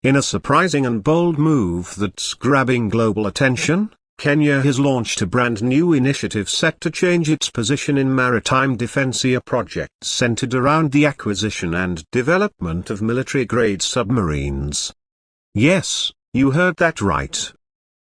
In a surprising and bold move that's grabbing global attention, Kenya has launched a brand new initiative set to change its position in maritime defense, a project centered around the acquisition and development of military-grade submarines. Yes, you heard that right.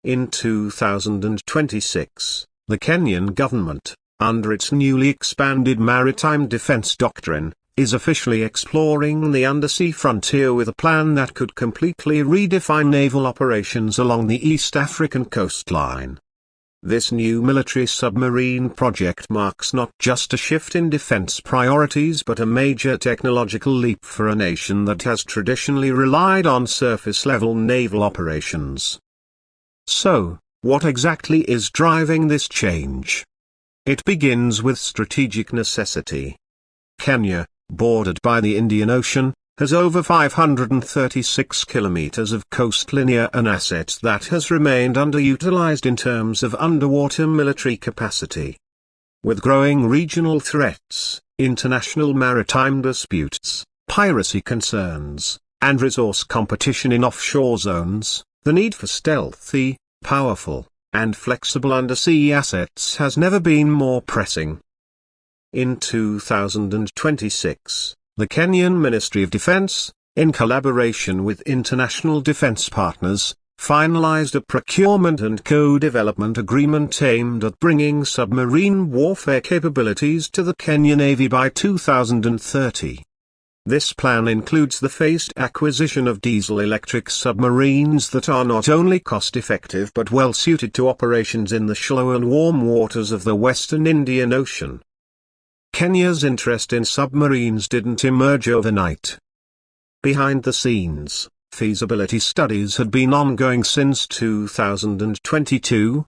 In 2026, the Kenyan government, under its newly expanded maritime defense doctrine, is officially exploring the undersea frontier with a plan that could completely redefine naval operations along the East African coastline. This new military submarine project marks not just a shift in defense priorities but a major technological leap for a nation that has traditionally relied on surface-level naval operations. So, what exactly is driving this change? It begins with strategic necessity. Kenya, bordered by the Indian Ocean, has over 536 kilometers of coastline, an asset that has remained underutilized in terms of underwater military capacity. With growing regional threats, international maritime disputes, piracy concerns, and resource competition in offshore zones, the need for stealthy, powerful, and flexible undersea assets has never been more pressing. In 2026, the Kenyan Ministry of Defense, in collaboration with international defense partners, finalized a procurement and co-development agreement aimed at bringing submarine warfare capabilities to the Kenyan Navy by 2030. This plan includes the phased acquisition of diesel-electric submarines that are not only cost-effective but well-suited to operations in the shallow and warm waters of the western Indian Ocean. Kenya's interest in submarines didn't emerge overnight. Behind the scenes, feasibility studies had been ongoing since 2022,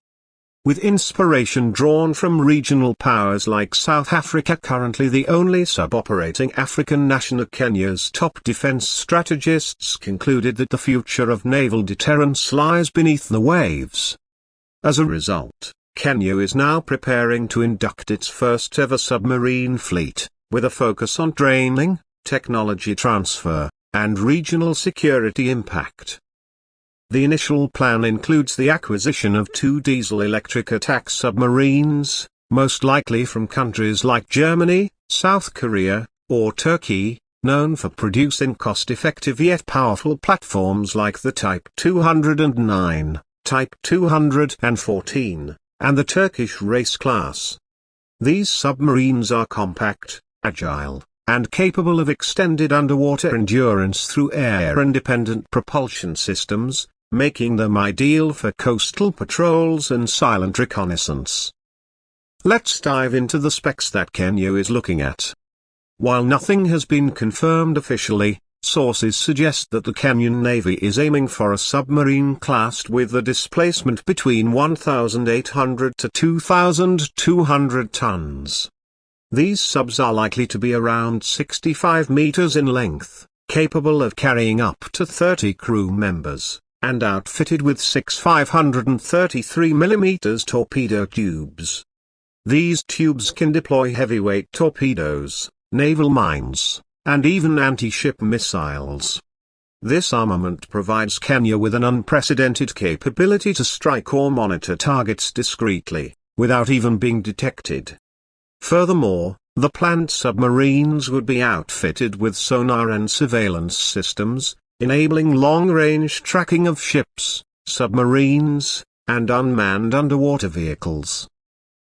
with inspiration drawn from regional powers like South Africa, currently the only sub-operating African nation. Kenya's top defense strategists concluded that the future of naval deterrence lies beneath the waves. As a result, Kenya is now preparing to induct its first-ever submarine fleet, with a focus on training, technology transfer, and regional security impact. The initial plan includes the acquisition of 2 diesel-electric attack submarines, most likely from countries like Germany, South Korea, or Turkey, known for producing cost-effective yet powerful platforms like the Type 209, Type 214, and the Turkish Race class. These submarines are compact, agile, and capable of extended underwater endurance through air-independent propulsion systems, making them ideal for coastal patrols and silent reconnaissance. Let's dive into the specs that Kenya is looking at. While nothing has been confirmed officially, sources suggest that the Kenyan Navy is aiming for a submarine class with a displacement between 1,800 to 2,200 tons. These subs are likely to be around 65 meters in length, capable of carrying up to 30 crew members, and outfitted with 6 533mm torpedo tubes. These tubes can deploy heavyweight torpedoes, naval mines, and even anti-ship missiles. This armament provides Kenya with an unprecedented capability to strike or monitor targets discreetly, without even being detected. Furthermore, the planned submarines would be outfitted with sonar and surveillance systems, enabling long-range tracking of ships, submarines, and unmanned underwater vehicles.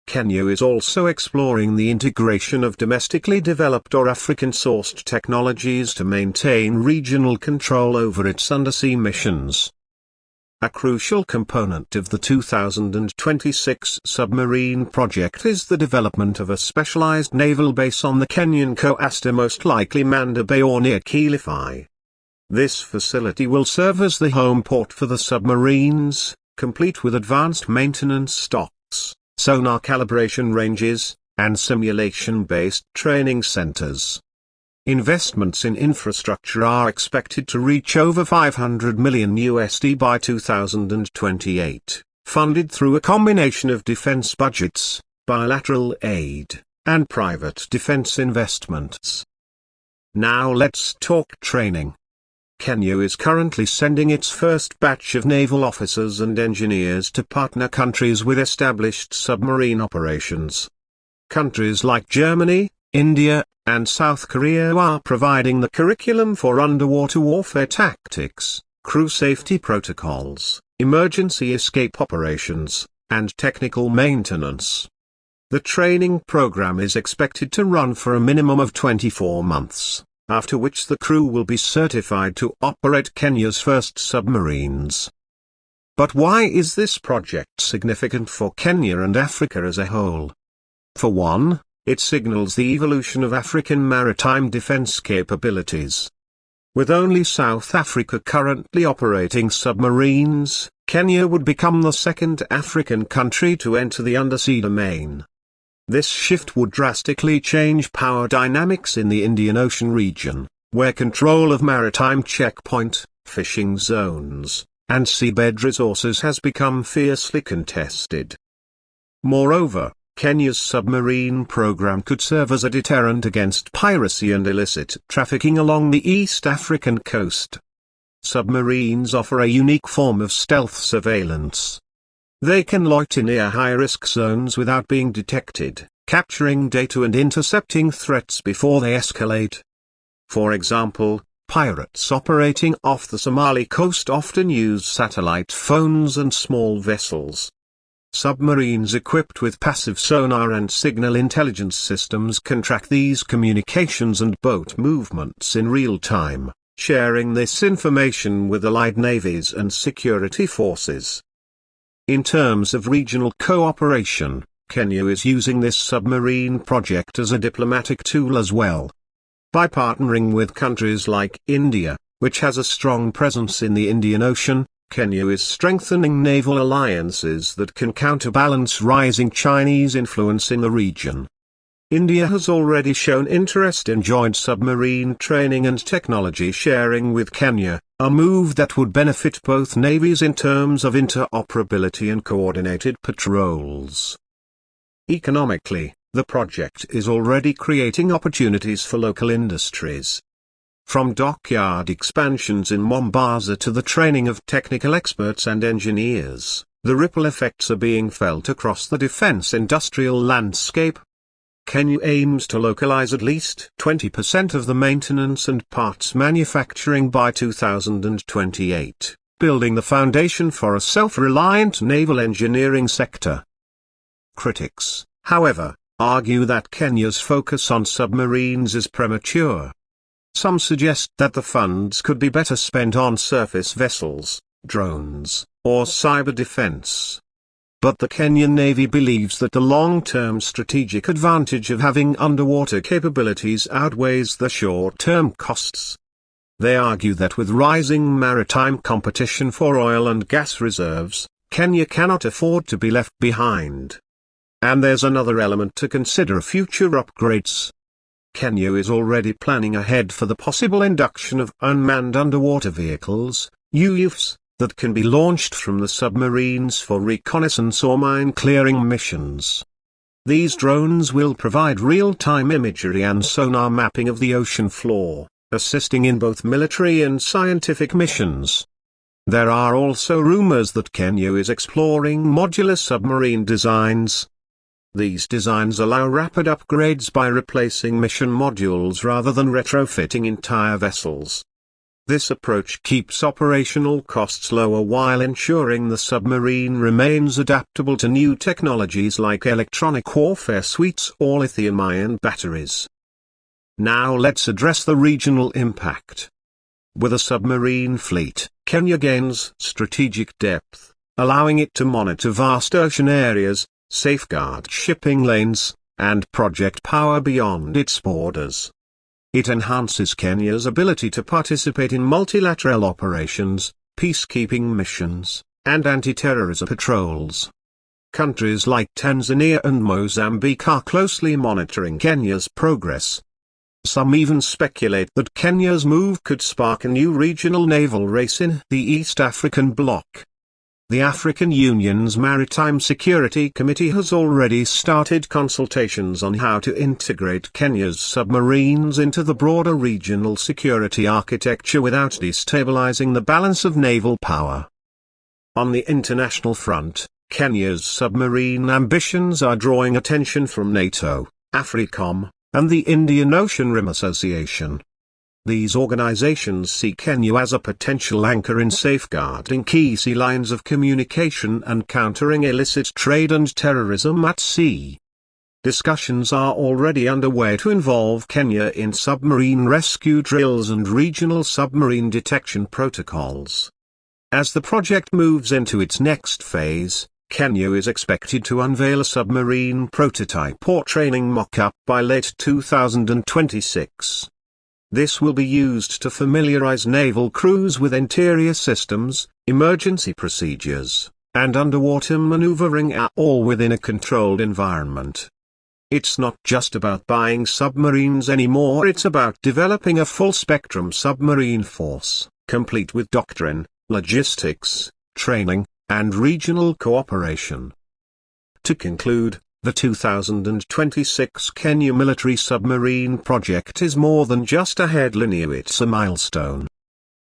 Kenya is also exploring the integration of domestically developed or African-sourced technologies to maintain regional control over its undersea missions. A crucial component of the 2026 submarine project is the development of a specialized naval base on the Kenyan coast, most likely Manda Bay or near Kilifi. This facility will serve as the home port for the submarines, complete with advanced maintenance stocks, sonar calibration ranges, and simulation-based training centers. Investments in infrastructure are expected to reach over $500 million by 2028, funded through a combination of defense budgets, bilateral aid, and private defense investments. Now let's talk training. Kenya is currently sending its first batch of naval officers and engineers to partner countries with established submarine operations. Countries like Germany, India, and South Korea are providing the curriculum for underwater warfare tactics, crew safety protocols, emergency escape operations, and technical maintenance. The training program is expected to run for a minimum of 24 months, after which the crew will be certified to operate Kenya's first submarines. But why is this project significant for Kenya and Africa as a whole? For one, it signals the evolution of African maritime defense capabilities. With only South Africa currently operating submarines, Kenya would become the second African country to enter the undersea domain. This shift would drastically change power dynamics in the Indian Ocean region, where control of maritime checkpoint, fishing zones, and seabed resources has become fiercely contested. Moreover, Kenya's submarine program could serve as a deterrent against piracy and illicit trafficking along the East African coast. Submarines offer a unique form of stealth surveillance. They can loiter near high-risk zones without being detected, capturing data and intercepting threats before they escalate. For example, pirates operating off the Somali coast often use satellite phones and small vessels. Submarines equipped with passive sonar and signal intelligence systems can track these communications and boat movements in real time, sharing this information with allied navies and security forces. In terms of regional cooperation, Kenya is using this submarine project as a diplomatic tool as well. By partnering with countries like India, which has a strong presence in the Indian Ocean, Kenya is strengthening naval alliances that can counterbalance rising Chinese influence in the region. India has already shown interest in joint submarine training and technology sharing with Kenya, a move that would benefit both navies in terms of interoperability and coordinated patrols. Economically, the project is already creating opportunities for local industries. From dockyard expansions in Mombasa to the training of technical experts and engineers, the ripple effects are being felt across the defense industrial landscape. Kenya aims to localize at least 20% of the maintenance and parts manufacturing by 2028, building the foundation for a self-reliant naval engineering sector. Critics, however, argue that Kenya's focus on submarines is premature. Some suggest that the funds could be better spent on surface vessels, drones, or cyber defense. But the Kenyan Navy believes that the long-term strategic advantage of having underwater capabilities outweighs the short-term costs. They argue that with rising maritime competition for oil and gas reserves, Kenya cannot afford to be left behind. And there's another element to consider: future upgrades. Kenya is already planning ahead for the possible induction of unmanned underwater vehicles, UUVs, that can be launched from the submarines for reconnaissance or mine-clearing missions. These drones will provide real-time imagery and sonar mapping of the ocean floor, assisting in both military and scientific missions. There are also rumors that Kenya is exploring modular submarine designs. These designs allow rapid upgrades by replacing mission modules rather than retrofitting entire vessels. This approach keeps operational costs lower while ensuring the submarine remains adaptable to new technologies like electronic warfare suites or lithium-ion batteries. Now let's address the regional impact. With a submarine fleet, Kenya gains strategic depth, allowing it to monitor vast ocean areas, safeguard shipping lanes, and project power beyond its borders. It enhances Kenya's ability to participate in multilateral operations, peacekeeping missions, and anti-terrorism patrols. Countries like Tanzania and Mozambique are closely monitoring Kenya's progress. Some even speculate that Kenya's move could spark a new regional naval race in the East African bloc. The African Union's Maritime Security Committee has already started consultations on how to integrate Kenya's submarines into the broader regional security architecture without destabilizing the balance of naval power. On the international front, Kenya's submarine ambitions are drawing attention from NATO, AFRICOM, and the Indian Ocean Rim Association. These organizations see Kenya as a potential anchor in safeguarding key sea lines of communication and countering illicit trade and terrorism at sea. Discussions are already underway to involve Kenya in submarine rescue drills and regional submarine detection protocols. As the project moves into its next phase, Kenya is expected to unveil a submarine prototype or training mock-up by late 2026. This will be used to familiarize naval crews with interior systems, emergency procedures, and underwater maneuvering, all within a controlled environment. It's not just about buying submarines anymore, it's about developing a full-spectrum submarine force, complete with doctrine, logistics, training, and regional cooperation. To conclude, the 2026 Kenya military submarine project is more than just a headline, it's a milestone.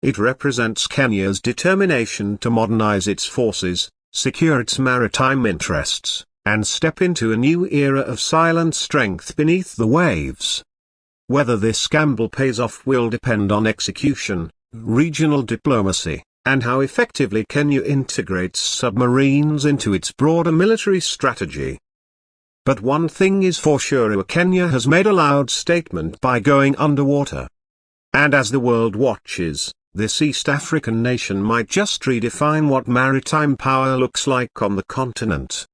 It represents Kenya's determination to modernize its forces, secure its maritime interests, and step into a new era of silent strength beneath the waves. Whether this gamble pays off will depend on execution, regional diplomacy, and how effectively Kenya integrates submarines into its broader military strategy. But one thing is for sure, Kenya has made a loud statement by going underwater. And as the world watches, this East African nation might just redefine what maritime power looks like on the continent.